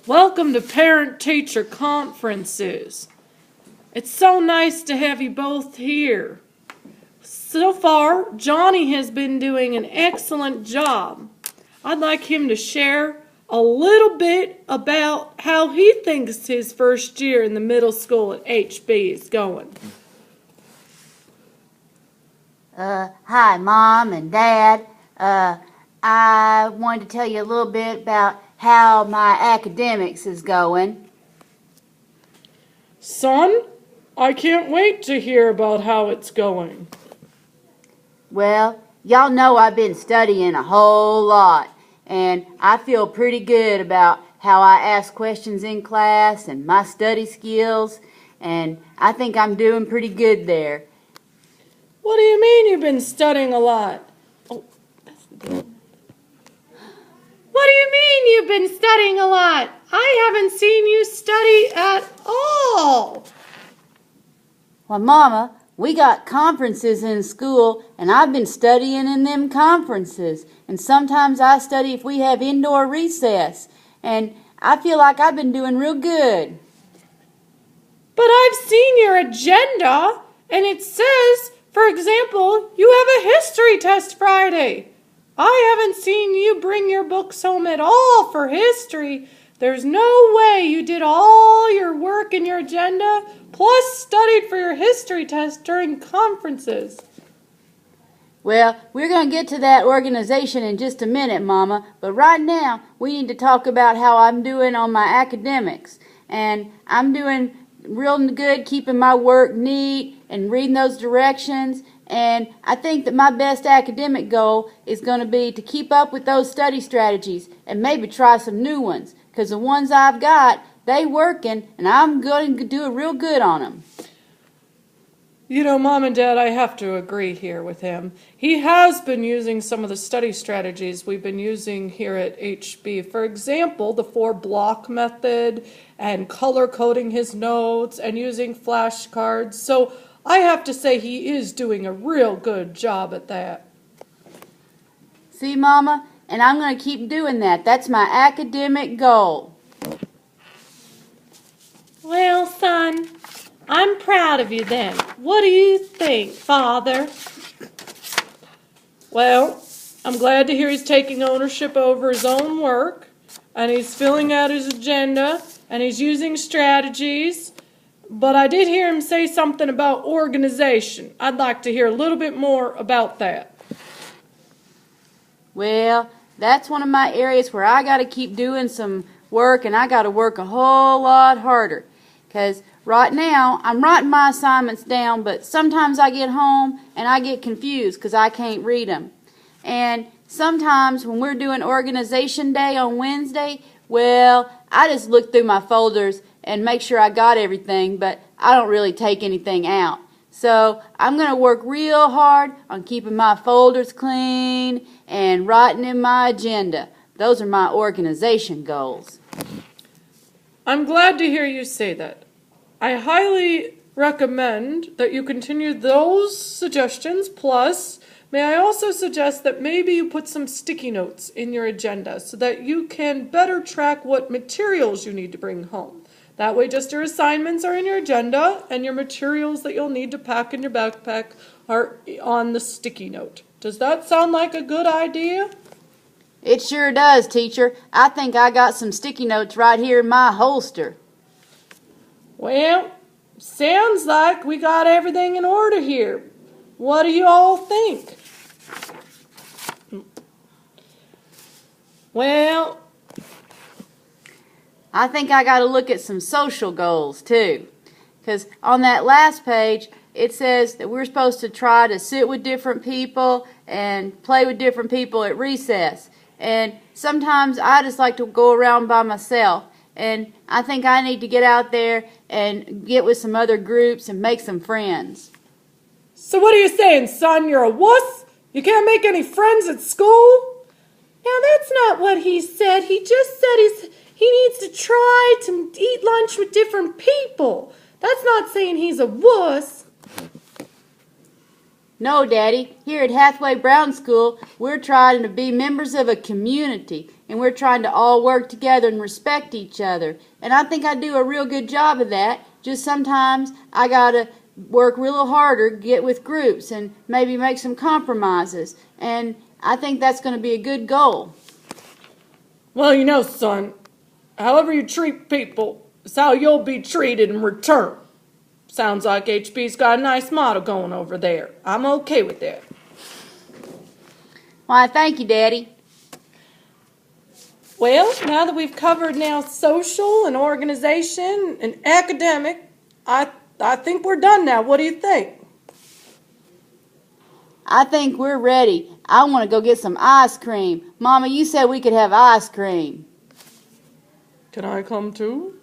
Welcome to Parent-Teacher Conferences. It's so nice to have you both here. So far, Johnny has been doing an excellent job. I'd like him to share a little bit about how he thinks his first year in the middle school at HB is going. Hi, Mom and Dad. I wanted to tell you a little bit about how my academics is going. Son, I can't wait to hear about how it's going. Well, y'all know I've been studying a whole lot, and I feel pretty good about how I ask questions in class and my study skills, and I think I'm doing pretty good there. What do you mean you've been studying a lot? What do you mean you've been studying a lot? I haven't seen you study at all. Well, Mama, we got conferences in school, and I've been studying in them conferences. And sometimes I study if we have indoor recess. And I feel like I've been doing real good. But I've seen your agenda, and it says, for example, you have a history test Friday. I haven't seen you bring your books home at all for history. There's no way you did all your work in your agenda, plus studied for your history test during conferences. Well, we're going to get to that organization in just a minute, Mama. But right now, we need to talk about how I'm doing on my academics. And I'm doing real good keeping my work neat and reading those directions. And I think that my best academic goal is going to be to keep up with those study strategies and maybe try some new ones. Because the ones I've got, they working, and I'm going to do real good on them. You know, Mom and Dad, I have to agree here with him. He has been using some of the study strategies we've been using here at HB. For example, the 4-block method and color coding his notes and using flashcards. So I have to say he is doing a real good job at that. See, Mama? And I'm going to keep doing that. That's my academic goal. Well, son, I'm proud of you then. What do you think, Father? Well, I'm glad to hear he's taking ownership over his own work, and he's filling out his agenda, and he's using strategies. But I did hear him say something about organization. I'd like to hear a little bit more about that. Well, that's one of my areas where I got to keep doing some work, and I got to work a whole lot harder. Because right now, I'm writing my assignments down, but sometimes I get home and I get confused because I can't read them. And sometimes when we're doing organization day on Wednesday, well, I just look through my folders and make sure I got everything, but I don't really take anything out. So I'm going to work real hard on keeping my folders clean and writing in my agenda. Those are my organization goals. I'm glad to hear you say that. I highly recommend that you continue those suggestions. Plus, may I also suggest that maybe you put some sticky notes in your agenda so that you can better track what materials you need to bring home. That way just your assignments are in your agenda and your materials that you'll need to pack in your backpack are on the sticky note. Does that sound like a good idea? It sure does, teacher. I think I got some sticky notes right here in my holster. Well, sounds like we got everything in order here. What do you all think? Well, I think I got to look at some social goals, too. Because on that last page, it says that we're supposed to try to sit with different people and play with different people at recess. And sometimes I just like to go around by myself. And I think I need to get out there and get with some other groups and make some friends. so what are you saying, son? You're a wuss? You can't make any friends at school? Now, that's not what he said. He just said he needs to try to eat lunch with different people. That's not saying he's a wuss. No, Daddy. Here at Hathaway Brown School, we're trying to be members of a community. and we're trying to all work together and respect each other. And I think I do a real good job of that. Just sometimes I gotta work real harder, get with groups, and maybe make some compromises. And I think that's going to be a good goal. Well, you know, son, however you treat people is how you'll be treated in return. Sounds like HB's got a nice motto going over there. I'm okay with that. Why, thank you, Daddy. Well, now that we've covered now social and organization and academic, I think we're done now. What do you think? I think we're ready. I want to go get some ice cream. Mama, you said we could have ice cream. Can I come too?